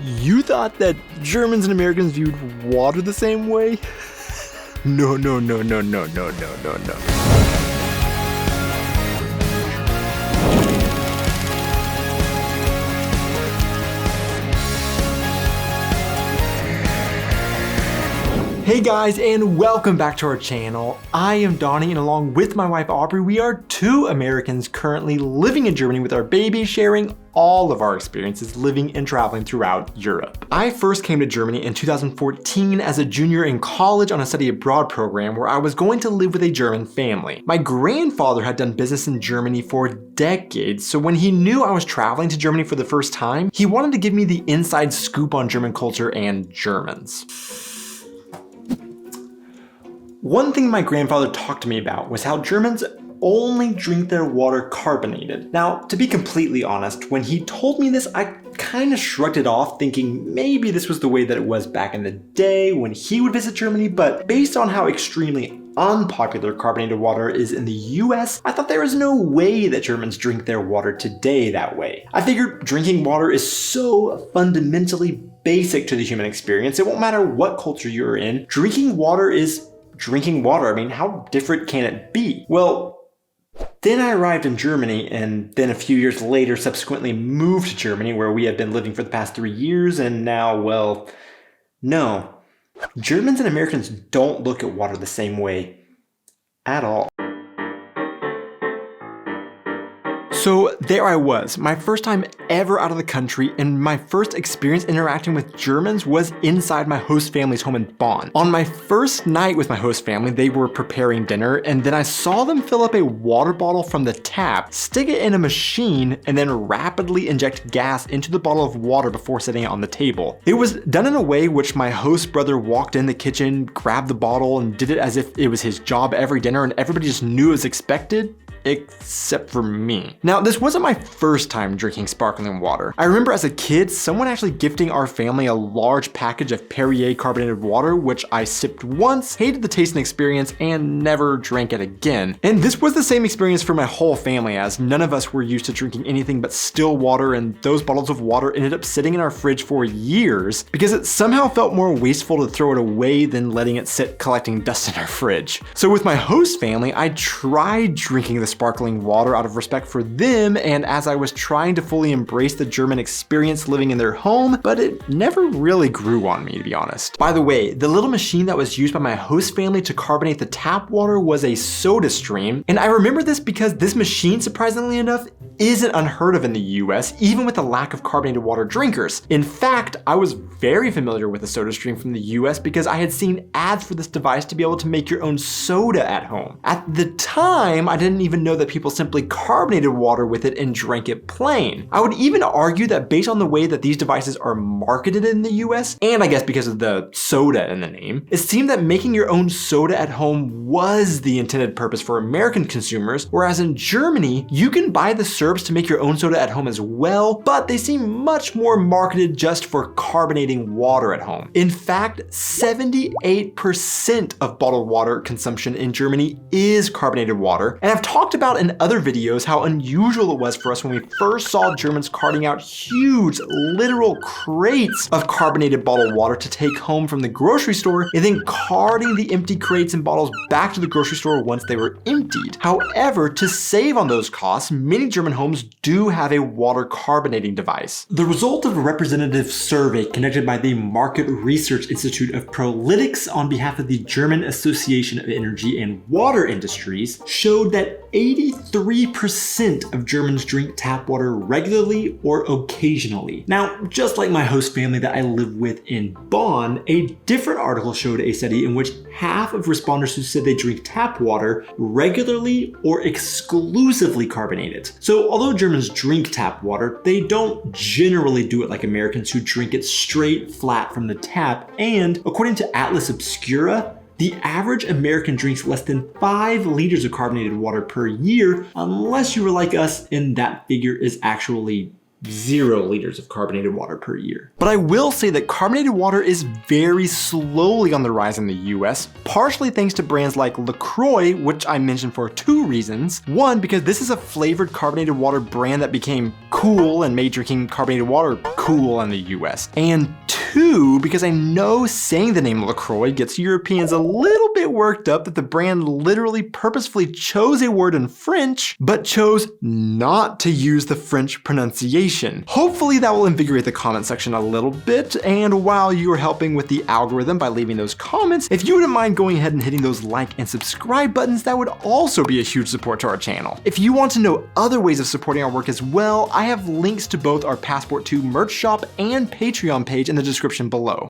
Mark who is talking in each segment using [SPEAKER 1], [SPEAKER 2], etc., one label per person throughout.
[SPEAKER 1] You thought that Germans and Americans viewed water the same way? No. Hey guys, and welcome back to our channel. I am Donnie, and along with my wife Aubrey, we are two Americans currently living in Germany with our baby, sharing all of our experiences living and traveling throughout Europe. I first came to Germany in 2014 as a junior in college on a study abroad program where I was going to live with a German family. My grandfather had done business in Germany for decades, so when he knew I was traveling to Germany for the first time, he wanted to give me the inside scoop on German culture and Germans. One thing my grandfather talked to me about was how Germans only drink their water carbonated. Now, to be completely honest, when he told me this, I kind of shrugged it off, thinking maybe this was the way that it was back in the day when he would visit Germany, but based on how extremely unpopular carbonated water is in the US, I thought there was no way that Germans drink their water today that way. I figured drinking water is so fundamentally basic to the human experience, it won't matter what culture you're in, drinking water is drinking water. I mean, how different can it be? Well, then I arrived in Germany, and then a few years later subsequently moved to Germany, where we have been living for the past 3 years, and now, well, no. Germans and Americans don't look at water the same way at all. So there I was, my first time ever out of the country, and my first experience interacting with Germans was inside my host family's home in Bonn. On my first night with my host family, they were preparing dinner, and then I saw them fill up a water bottle from the tap, stick it in a machine, and then rapidly inject gas into the bottle of water before setting it on the table. It was done in a way which my host brother walked in the kitchen, grabbed the bottle, and did it as if it was his job every dinner, and everybody just knew it was expected. Except for me. Now, this wasn't my first time drinking sparkling water. I remember as a kid, someone actually gifting our family a large package of Perrier carbonated water, which I sipped once, hated the taste and experience, and never drank it again. And this was the same experience for my whole family, as none of us were used to drinking anything but still water, and those bottles of water ended up sitting in our fridge for years because it somehow felt more wasteful to throw it away than letting it sit collecting dust in our fridge. So with my host family, I tried drinking the sparkling water out of respect for them, and as I was trying to fully embrace the German experience living in their home, but it never really grew on me, to be honest. By the way, the little machine that was used by my host family to carbonate the tap water was a soda stream, and I remember this because this machine, surprisingly enough, isn't unheard of in the US, even with the lack of carbonated water drinkers. In fact, I was very familiar with the soda stream from the US because I had seen ads for this device to be able to make your own soda at home. At the time, I didn't even know that people simply carbonated water with it and drank it plain. I would even argue that based on the way that these devices are marketed in the US, and I guess because of the soda in the name, it seemed that making your own soda at home was the intended purpose for American consumers, whereas in Germany, you can buy the syrups to make your own soda at home as well, but they seem much more marketed just for carbonating water at home. In fact, 78% of bottled water consumption in Germany is carbonated water, and I've talked about in other videos how unusual it was for us when we first saw Germans carting out huge, literal crates of carbonated bottled water to take home from the grocery store, and then carting the empty crates and bottles back to the grocery store once they were emptied. However, to save on those costs, many German homes do have a water carbonating device. The result of a representative survey conducted by the Market Research Institute of Prolytics on behalf of the German Association of Energy and Water Industries showed that 83% of Germans drink tap water regularly or occasionally. Now, just like my host family that I live with in Bonn, a different article showed a study in which half of responders who said they drink tap water regularly or exclusively carbonate it. So although Germans drink tap water, they don't generally do it like Americans who drink it straight flat from the tap, and according to Atlas Obscura, the average American drinks less than 5 liters of carbonated water per year, unless you were like us and that figure is actually 0 liters of carbonated water per year. But I will say that carbonated water is very slowly on the rise in the US, partially thanks to brands like LaCroix, which I mentioned for 2 reasons. One, because this is a flavored carbonated water brand that became cool and made drinking carbonated water cool in the US. And 2, because I know saying the name LaCroix gets Europeans a little bit worked up that the brand literally purposefully chose a word in French, but chose not to use the French pronunciation. Hopefully that will invigorate the comment section a little bit, and while you are helping with the algorithm by leaving those comments, if you wouldn't mind going ahead and hitting those like and subscribe buttons, that would also be a huge support to our channel. If you want to know other ways of supporting our work as well, I have links to both our Passport 2 merch shop and Patreon page in the description below.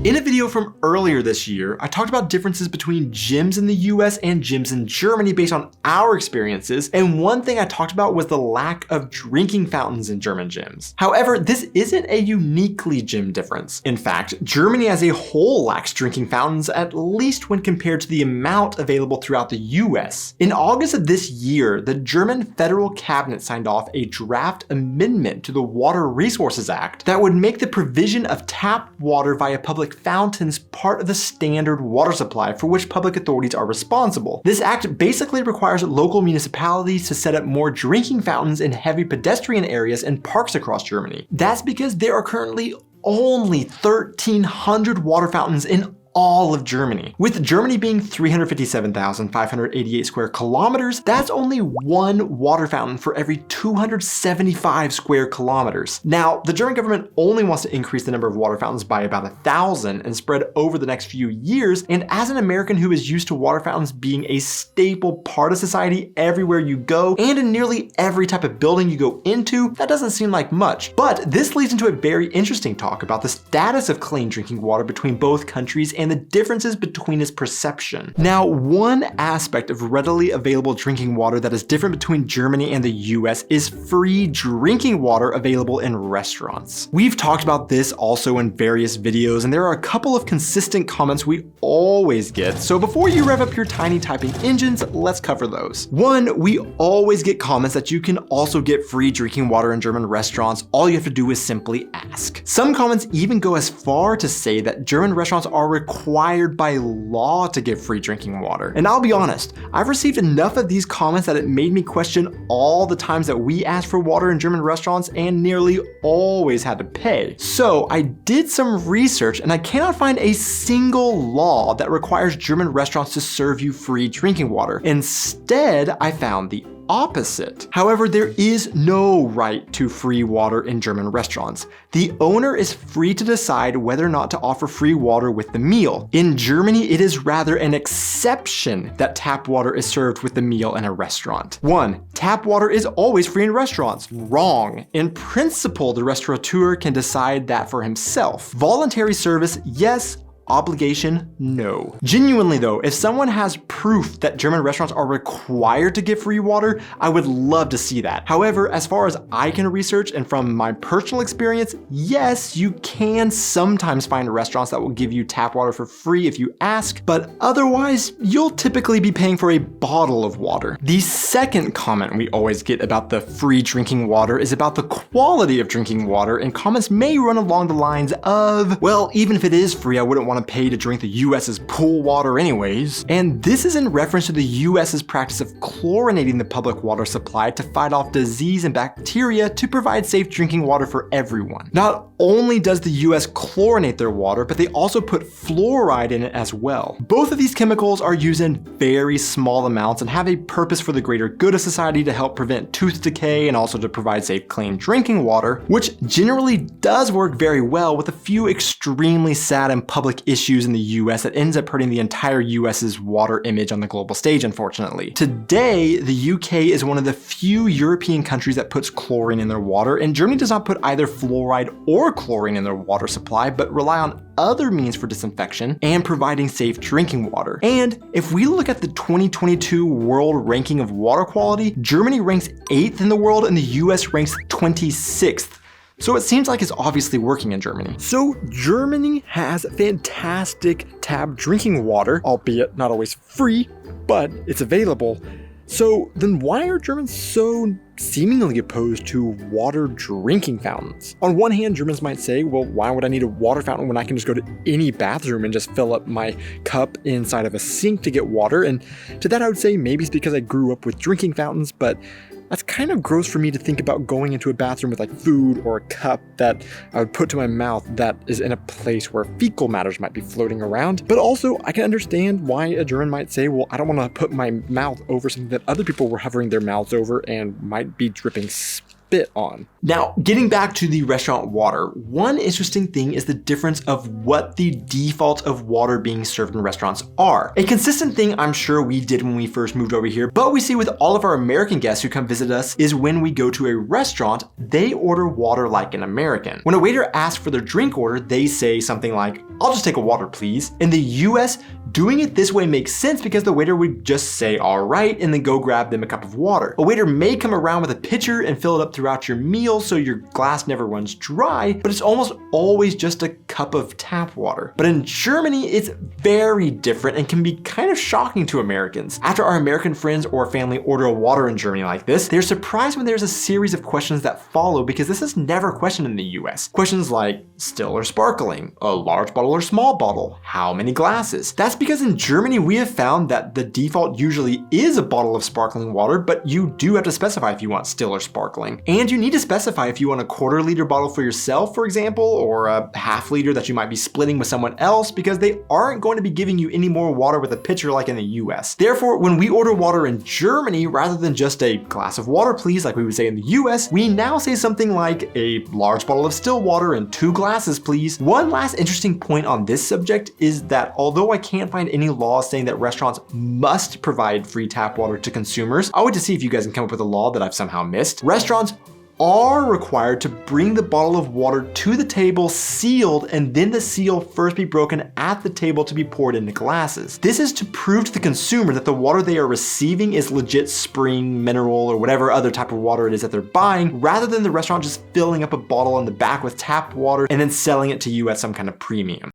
[SPEAKER 1] In a video from earlier this year, I talked about differences between gyms in the US and gyms in Germany based on our experiences, and one thing I talked about was the lack of drinking fountains in German gyms. However, this isn't a uniquely gym difference. In fact, Germany as a whole lacks drinking fountains, at least when compared to the amount available throughout the US. In August of this year, the German federal cabinet signed off a draft amendment to the Water Resources Act that would make the provision of tap water via public fountains part of the standard water supply for which public authorities are responsible. This act basically requires local municipalities to set up more drinking fountains in heavy pedestrian areas and parks across Germany. That's because there are currently only 1,300 water fountains in all of Germany. With Germany being 357,588 square kilometers, that's only 1 water fountain for every 275 square kilometers. Now, the German government only wants to increase the number of water fountains by about 1,000 and spread over the next few years, and as an American who is used to water fountains being a staple part of society everywhere you go, and in nearly every type of building you go into, that doesn't seem like much. But this leads into a very interesting talk about the status of clean drinking water between both countries and the differences between its perception. Now, one aspect of readily available drinking water that is different between Germany and the US is free drinking water available in restaurants. We've talked about this also in various videos, and there are a couple of consistent comments we always get, so before you rev up your tiny typing engines, let's cover those. One, we always get comments that you can also get free drinking water in German restaurants. All you have to do is simply ask. Some comments even go as far to say that German restaurants are required by law to give free drinking water. And I'll be honest, I've received enough of these comments that it made me question all the times that we asked for water in German restaurants and nearly always had to pay. So I did some research and I cannot find a single law that requires German restaurants to serve you free drinking water. Instead, I found the opposite. However, there is no right to free water in German restaurants. The owner is free to decide whether or not to offer free water with the meal. In Germany, it is rather an exception that tap water is served with the meal in a restaurant. 1. Tap water is always free in restaurants. Wrong. In principle, the restaurateur can decide that for himself. Voluntary service, yes. Obligation, no. Genuinely though, if someone has proof that German restaurants are required to give free water, I would love to see that. However, as far as I can research and from my personal experience, yes, you can sometimes find restaurants that will give you tap water for free if you ask, but otherwise, you'll typically be paying for a bottle of water. The second comment we always get about the free drinking water is about the quality of drinking water, and comments may run along the lines of, well, even if it is free, I wouldn't want to pay to drink the US's pool water anyways. And this is in reference to the US's practice of chlorinating the public water supply to fight off disease and bacteria to provide safe drinking water for everyone. Not only does the US chlorinate their water, but they also put fluoride in it as well. Both of these chemicals are used in very small amounts and have a purpose for the greater good of society to help prevent tooth decay and also to provide safe, clean drinking water, which generally does work very well, with a few extremely sad and public issues in the US that ends up hurting the entire US's water image on the global stage, unfortunately. Today, the UK is one of the few European countries that puts chlorine in their water, and Germany does not put either fluoride or chlorine in their water supply, but rely on other means for disinfection and providing safe drinking water. And if we look at the 2022 world ranking of water quality, Germany ranks 8th in the world and the US ranks 26th. So it seems like it's obviously working in Germany. So Germany has fantastic tap drinking water, albeit not always free, but it's available. So then why are Germans so seemingly opposed to water drinking fountains? On one hand, Germans might say, well, why would I need a water fountain when I can just go to any bathroom and just fill up my cup inside of a sink to get water? And to that I would say maybe it's because I grew up with drinking fountains, but that's kind of gross for me to think about going into a bathroom with like food or a cup that I would put to my mouth that is in a place where fecal matters might be floating around. But also, I can understand why a German might say, well, I don't want to put my mouth over something that other people were hovering their mouths over and might be dripping spit on. Now, getting back to the restaurant water, one interesting thing is the difference of what the default of water being served in restaurants are. A consistent thing I'm sure we did when we first moved over here, but we see with all of our American guests who come visit us, is when we go to a restaurant, they order water like an American. When a waiter asks for their drink order, they say something like, "I'll just take a water, please." In the US, doing it this way makes sense because the waiter would just say, "All right," and then go grab them a cup of water. A waiter may come around with a pitcher and fill it up throughout your meal so your glass never runs dry, but it's almost always just a cup of tap water. But in Germany, it's very different and can be kind of shocking to Americans. After our American friends or family order a water in Germany like this, they're surprised when there's a series of questions that follow because this is never questioned in the US. Questions like, still or sparkling, a large bottle or small bottle, how many glasses? That's because in Germany, we have found that the default usually is a bottle of sparkling water, but you do have to specify if you want still or sparkling. And you need to specify if you want a quarter-liter bottle for yourself, for example, or a half-liter that you might be splitting with someone else, because they aren't going to be giving you any more water with a pitcher like in the US. Therefore, when we order water in Germany, rather than just a glass of water, please, like we would say in the US, we now say something like a large bottle of still water and 2 glasses, please. One last interesting point on this subject is that although I can't find any laws saying that restaurants must provide free tap water to consumers, I'll wait to see if you guys can come up with a law that I've somehow missed. Restaurants are required to bring the bottle of water to the table sealed, and then the seal first be broken at the table to be poured into glasses. This is to prove to the consumer that the water they are receiving is legit spring, mineral, or whatever other type of water it is that they're buying, rather than the restaurant just filling up a bottle in the back with tap water and then selling it to you at some kind of premium.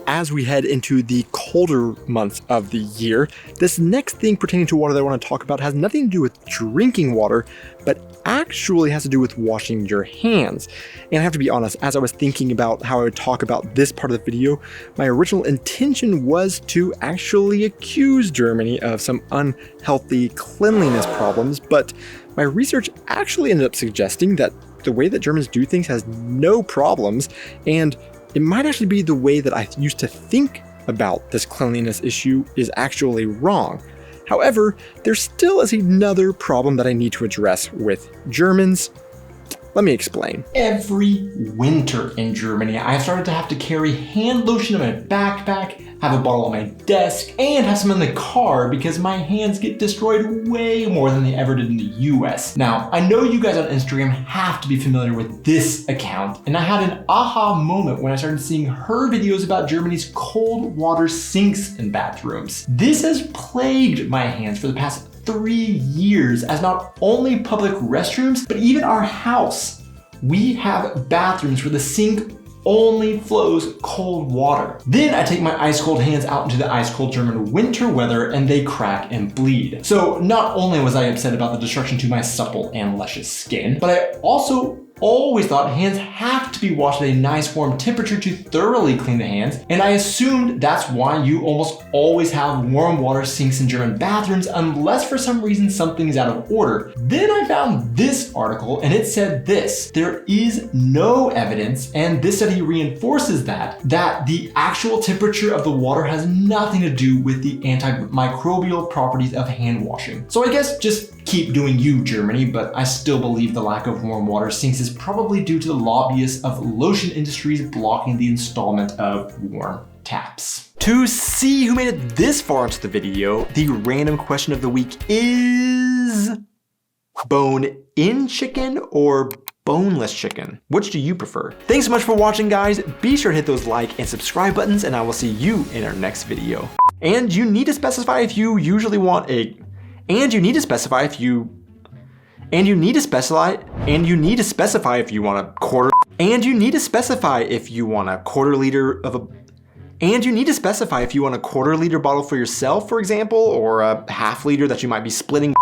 [SPEAKER 1] As we head into the colder months of the year, this next thing pertaining to water that I want to talk about has nothing to do with drinking water, but actually has to do with washing your hands. And I have to be honest, as I was thinking about how I would talk about this part of the video, my original intention was to actually accuse Germany of some unhealthy cleanliness problems, but my research actually ended up suggesting that the way that Germans do things has no problems, and it might actually be the way that I used to think about this cleanliness issue is actually wrong. However, there still is another problem that I need to address with Germans. Let me explain. Every winter in Germany, I've started to have to carry hand lotion in my backpack, have a bottle on my desk, and have some in the car because my hands get destroyed way more than they ever did in the US. Now, I know you guys on Instagram have to be familiar with this account, and I had an aha moment when I started seeing her videos about Germany's cold water sinks in bathrooms. This has plagued my hands for the past 3 years, as not only public restrooms, but even our house, we have bathrooms where the sink only flows cold water. Then I take my ice cold hands out into the ice cold German winter weather and they crack and bleed. So not only was I upset about the destruction to my supple and luscious skin, but I also always thought hands have to be washed at a nice warm temperature to thoroughly clean the hands, and I assumed that's why you almost always have warm water sinks in German bathrooms unless for some reason something's out of order. Then I found this article and it said this: there is no evidence, and this study reinforces that the actual temperature of the water has nothing to do with the antimicrobial properties of hand washing. So I guess just keep doing you, Germany, but I still believe the lack of warm water sinks is probably due to the lobbyists of lotion industries blocking the installment of warm taps. To see who made it this far into the video, the random question of the week is bone-in chicken or boneless chicken? Which do you prefer? Thanks so much for watching, guys. Be sure to hit those like and subscribe buttons, and I will see you in our next video. And you need to specify if you usually want a And you need to specify if you want a quarter liter of a And you need to specify if you want a 1/4 liter bottle for yourself, for example, or a 1/2 liter that you might be splitting